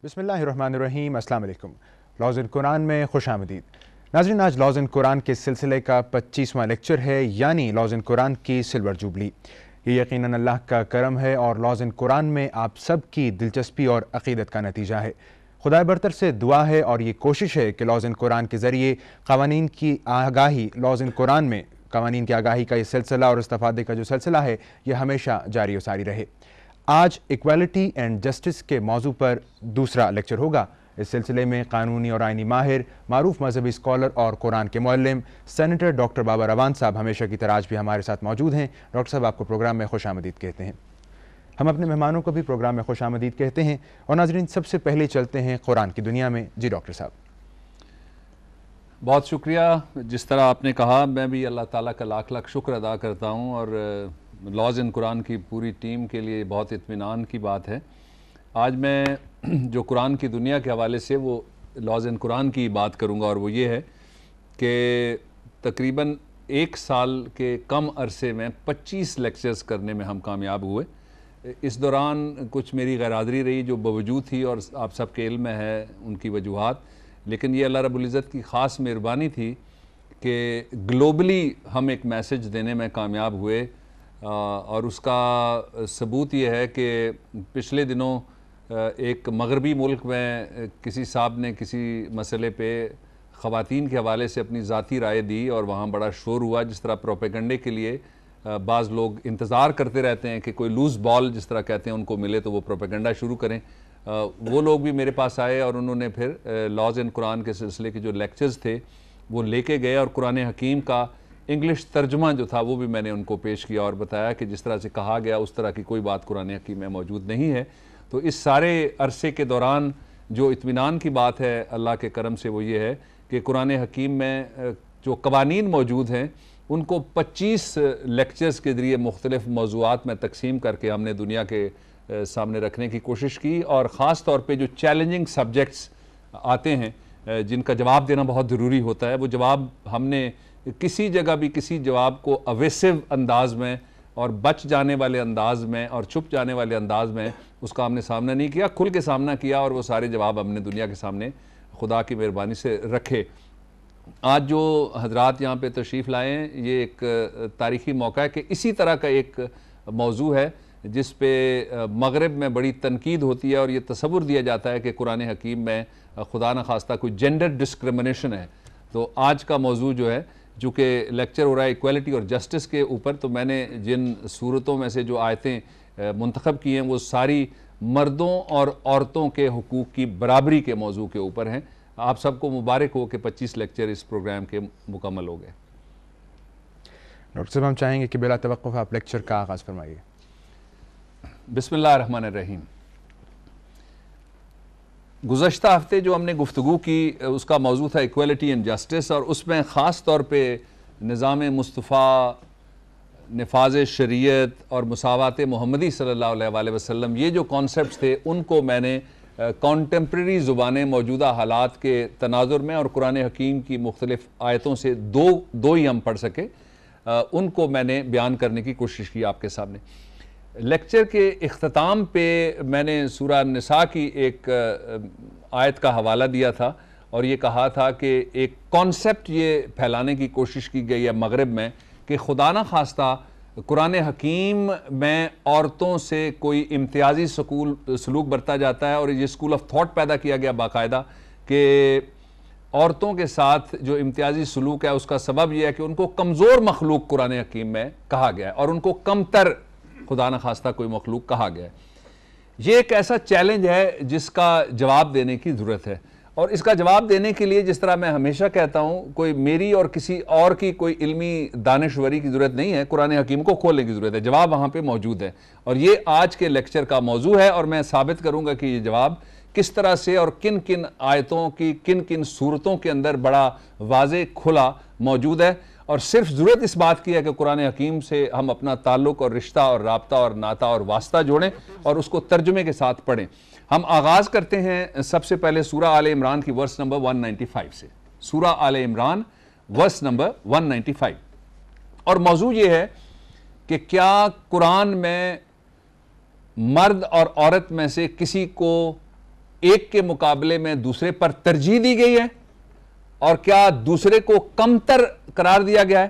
बिस्मिल्लाहिर्रहमानिर्रहीम। अस्सलाम वालेकुम। लौज़ कुरान में खुश आमदीद। नाज़रीन, आज लौज़ कुरान के सिलसिले का 25वां लेक्चर है, यानी लौज़ कुरान की सिल्वर जुबली। ये यकीनन अल्लाह का करम है और लौज़ कुरान में आप सब की दिलचस्पी और अक़ीदत का नतीजा है। खुदा बरतर से दुआ है और ये कोशिश है कि लौज़ कुरान के ज़रिए क़वानीन की आगाही, लौज़ कुरान में क़वानीन की आगाही का ये सिलसिला और इस्तिफ़ादे का जो सिलसिला है, ये हमेशा जारी व सारी रहे। आज इक्वालिटी एंड जस्टिस के मौजू पर दूसरा लेक्चर होगा। इस सिलसिले में कानूनी और आइनी माहिर, मारूफ मजहबी स्कॉलर और कुरान के मुअल्लिम सेनेटर डॉक्टर बाबर रवान साहब हमेशा की तरह आज भी हमारे साथ मौजूद हैं। डॉक्टर साहब, आपको प्रोग्राम में खुश आमदीद कहते हैं। हम अपने मेहमानों को भी प्रोग्राम में खुश आमदीद कहते हैं। और नाज़रीन, सबसे पहले चलते हैं कुरान की दुनिया में। जी डॉक्टर साहब। बहुत शुक्रिया। जिस तरह आपने कहा, मैं भी अल्लाह ताला का लाख लाख शुक्र अदा करता हूँ और लौज़ कुरान की पूरी टीम के लिए बहुत इत्मीनान की बात है। आज मैं जो कुरान की दुनिया के हवाले से वो लौज़ कुरान की बात करूँगा और वो ये है कि तकरीबन 1 साल के कम अरसे में 25 लेक्चर्स करने में हम कामयाब हुए। इस दौरान कुछ मेरी गैरहाज़िरी रही जो बावजूद थी और आप सबके इल्म में है उनकी वजूहात, लेकिन ये अल्लाह रब्बुल इज़्ज़त की ख़ास मेहरबानी थी कि ग्लोबली हम एक मैसेज देने में कामयाब हुए। और उसका सबूत ये है कि पिछले दिनों एक मगरबी मुल्क में किसी साहब ने किसी मसले पे ख़वातीन के हवाले से अपनी ज़ाती राय दी और वहाँ बड़ा शोर हुआ। जिस तरह प्रोपेगंडे के लिए बाज़ लोग इंतज़ार करते रहते हैं कि कोई लूज़ बॉल जिस तरह कहते हैं उनको मिले तो वो प्रोपेगंडा शुरू करें, वो लोग भी मेरे पास आए और उन्होंने फिर लौज़ कुरान के सिलसिले के जो लेक्चर्स थे वो लेके गए और कुरान हकीम का इंग्लिश तर्जुमा जो था वो भी मैंने उनको पेश किया और बताया कि जिस तरह से कहा गया उस तरह की कोई बात कुरान हकीम में मौजूद नहीं है। तो इस सारे अरसे के दौरान जो इत्मीनान की बात है अल्लाह के करम से वो ये है कि कुरान हकीम में जो क़वानीन मौजूद हैं उनको 25 लेक्चर्स के ज़रिए मुख्तलिफ़ मौज़ूआत में तकसीम करके हमने दुनिया के सामने रखने की कोशिश की। और ख़ास तौर पे जो चैलेंजिंग सब्जेक्ट्स आते हैं जिनका जवाब देना बहुत ज़रूरी होता है, वो जवाब हमने किसी जगह भी किसी जवाब को अवेसिव अंदाज में और बच जाने वाले अंदाज में और छुप जाने वाले अंदाज में उसका हमने सामना नहीं किया, खुल के सामना किया और वो सारे जवाब हमने दुनिया के सामने खुदा की मेहरबानी से रखे। आज जो हजरात यहाँ पे तशरीफ़ लाए हैं ये एक तारीख़ी मौका है कि इसी तरह का एक मौजू है जिस पे मगरब में बड़ी तनकीद होती है और ये तसव्वुर दिया जाता है कि कुरान हकीम में खुदा न खास्ता कोई जेंडर डिस्क्रिमिनेशन है। तो आज का मौजू जो है, चूँकि लेक्चर हो रहा है इक्वालिटी और जस्टिस के ऊपर, तो मैंने जिन सूरतों में से जो आयतें मुंतखब की हैं वो सारी मर्दों और औरतों के हुकूक की बराबरी के मौजू के ऊपर हैं। आप सबको मुबारक हो कि 25 लेक्चर इस प्रोग्राम के मुकम्मल हो गए। डॉक्टर साहब, हम चाहेंगे कि बिला तवक्कुफ़ आप लेक्चर का आगाज़ फरमाइए। बिस्मिल्लाहिर्रहमानिर्रहीम। गुज़श्ता हफ्ते जो हमने गुफ्तगू की उसका मौजू था इक्वालिटी एंड जस्टिस, और उसमें ख़ास तौर पे निज़ाम मुस्तफ़ा, नफाज शरीयत और मुसावात मोहम्मदी सल्लल्लाहु अलैहि वसल्लम, ये जो कॉन्सेप्ट्स थे उनको मैंने कॉन्टेम्प्रेरी ज़ुबानें मौजूदा हालात के तनाजुर में और कुरान हकीम की मुख्तलिफ़ आयतों से दो ही हम पढ़ सके, उनको मैंने बयान करने की कोशिश की आपके सामने। लेक्चर के इख्तिताम पे मैंने सूरह निसा की एक आयत का हवाला दिया था और ये कहा था कि एक कॉन्सेप्ट ये फैलाने की कोशिश की गई है मगरिब में कि खुदा न खास्ता कुरान हकीम में औरतों से कोई इम्तियाजी सलूक बरता जाता है और ये स्कूल ऑफ थॉट पैदा किया गया बाकायदा कि औरतों के साथ जो इम्तियाजी सलूक है उसका सबब यह है कि उनको कमज़ोर मखलूक कुरान हकीम में कहा गया है और उनको कमतर खुदा न खास्ता कोई मखलूक कहा गया है। ये एक ऐसा चैलेंज है जिसका जवाब देने की ज़रूरत है और इसका जवाब देने के लिए, जिस तरह मैं हमेशा कहता हूँ, कोई मेरी और किसी और की कोई इल्मी दानिशवरी की ज़रूरत नहीं है, कुरान हकीम को खोलने की ज़रूरत है। जवाब वहाँ पे मौजूद है और ये आज के लेक्चर का मौजू है और मैं साबित करूँगा कि ये जवाब किस तरह से और किन किन आयतों की किन किन सूरतों के अंदर बड़ा वाज़े खुला मौजूद है। और सिर्फ ज़रूरत इस बात की है कि कुरान हकीम से हम अपना ताल्लुक़ और रिश्ता और राब्ता और नाता और वास्ता जोड़ें और उसको तर्जुमे के साथ पढ़ें। हम आगाज़ करते हैं सबसे पहले सूरह आले इमरान की वर्स नंबर 195 से। सूरह आले इमरान वर्स नंबर 195, और मौजू ये है कि क्या कुरान में मर्द और औरत में से किसी को ایک کے مقابلے میں دوسرے پر ترجیح دی گئی ہے اور کیا دوسرے کو کمتر قرار دیا گیا ہے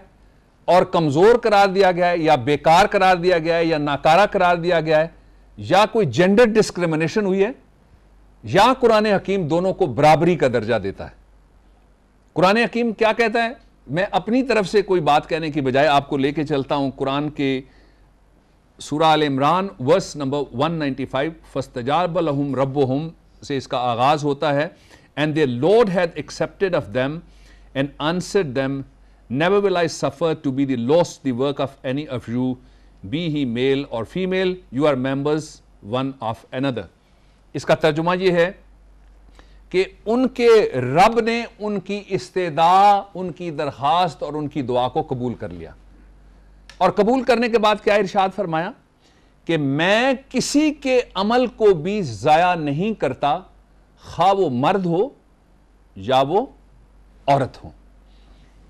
اور کمزور قرار دیا گیا ہے یا بیکار قرار دیا گیا ہے یا ناکارہ قرار دیا گیا ہے یا کوئی جینڈر ڈسکریمنیشن ہوئی ہے یا قرآن حکیم دونوں کو برابری کا درجہ دیتا ہے؟ قرآن حکیم کیا کہتا ہے؟ میں اپنی طرف سے کوئی بات کہنے کی بجائے آپ کو لے کے چلتا ہوں قرآن کے سورہ آل عمران ورس نمبر 195 فَاسْتَجَابَ لَهُمْ رَبُّهُمْ سے اس کا آغاز ہوتا ہے and their Lord hath accepted of them and answered them never will I suffer to be the lost the work of any of you be he male or female you are members one of another. اس کا ترجمہ یہ ہے کہ ان کے رب نے ان کی استدعا ان کی درخواست اور ان کی دعا کو قبول کر لیا اور قبول کرنے کے بعد کیا ارشاد فرمایا کہ میں کسی کے عمل کو بھی ضائع نہیں کرتا خواہ وہ مرد ہو یا وہ عورت ہو.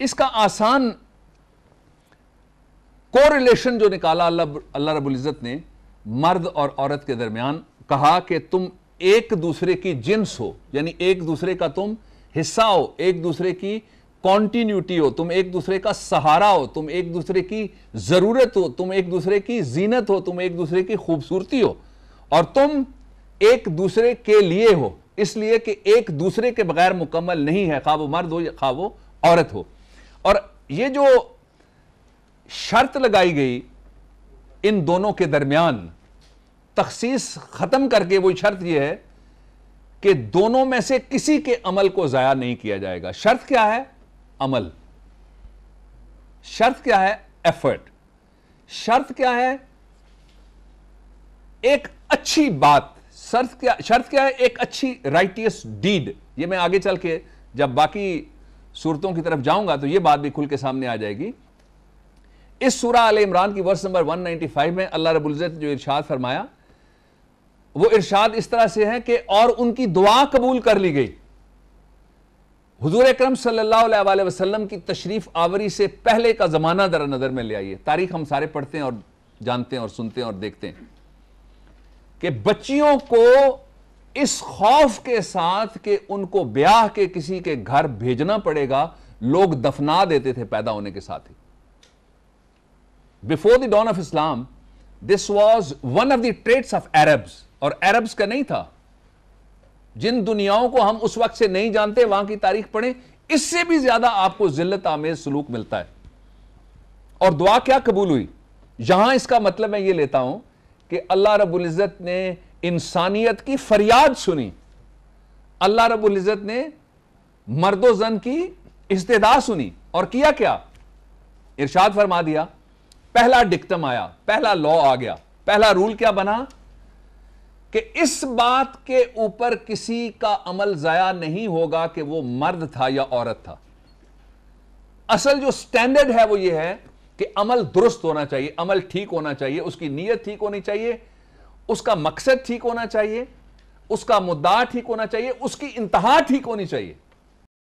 اس کا آسان کوریلیشن جو نکالا اللہ رب العزت نے مرد اور عورت کے درمیان کہا کہ تم ایک دوسرے کی جنس ہو یعنی ایک دوسرے کا تم حصہ ہو ایک دوسرے کی کانٹینیوٹی ہو تم ایک دوسرے کا سہارا ہو تم ایک دوسرے کی ضرورت ہو تم ایک دوسرے کی زینت ہو تم ایک دوسرے کی خوبصورتی ہو اور تم ایک دوسرے کے لیے ہو اس لیے کہ ایک دوسرے کے بغیر مکمل نہیں ہے خواہ وہ مرد ہو یا خواہ وہ عورت ہو. اور یہ جو شرط لگائی گئی ان دونوں کے درمیان تخصیص ختم کر کے وہ شرط یہ ہے کہ دونوں میں سے کسی کے عمل کو ضائع نہیں کیا جائے گا. شرط کیا ہے؟ عمل. شرط کیا ہے؟ ایفرٹ. شرط کیا ہے؟ ایک اچھی بات. شرط کیا ہے؟ ایک اچھی رائٹیس ڈیڈ. یہ میں آگے چل کے جب باقی صورتوں کی طرف جاؤں گا تو یہ بات بھی کھل کے سامنے آ جائے گی. اس سورہ آل عمران کی ورس نمبر 195 میں اللہ رب العزت جو ارشاد فرمایا وہ ارشاد اس طرح سے ہے کہ اور ان کی دعا قبول کر لی گئی. حضور اکرم صلی اللہ علیہ وسلم کی تشریف آوری سے پہلے کا زمانہ در نظر میں لے آئیے. تاریخ ہم سارے پڑھتے ہیں اور جانتے ہیں اور سنتے ہیں اور دیکھتے ہیں کہ بچیوں کو اس خوف کے ساتھ کہ ان کو بیاہ کے کسی کے گھر بھیجنا پڑے گا لوگ دفنا دیتے تھے پیدا ہونے کے ساتھ ہی. Before the dawn of Islam, this was one of the traits of Arabs. اور Arabs کا نہیں تھا. جن دنیاؤں کو ہم اس وقت سے نہیں جانتے وہاں کی تاریخ پڑھیں اس سے بھی زیادہ آپ کو ذلت آمیز سلوک ملتا ہے. اور دعا کیا قبول ہوئی؟ یہاں اس کا مطلب میں یہ لیتا ہوں کہ اللہ رب العزت نے انسانیت کی فریاد سنی. اللہ رب العزت نے مرد و زن کی استدعا سنی اور کیا کیا؟ ارشاد فرما دیا. پہلا ڈکٹم آیا, پہلا لا آ گیا, پہلا رول کیا بنا کہ اس بات کے اوپر کسی کا عمل ضائع نہیں ہوگا کہ وہ مرد تھا یا عورت تھا. اصل جو سٹینڈرڈ ہے وہ یہ ہے کہ عمل درست ہونا چاہیے, عمل ٹھیک ہونا چاہیے, اس کی نیت ٹھیک ہونی چاہیے, اس کا مقصد ٹھیک ہونا چاہیے, اس کا مدعا ٹھیک ہونا چاہیے, اس کی انتہا ٹھیک ہونی چاہیے.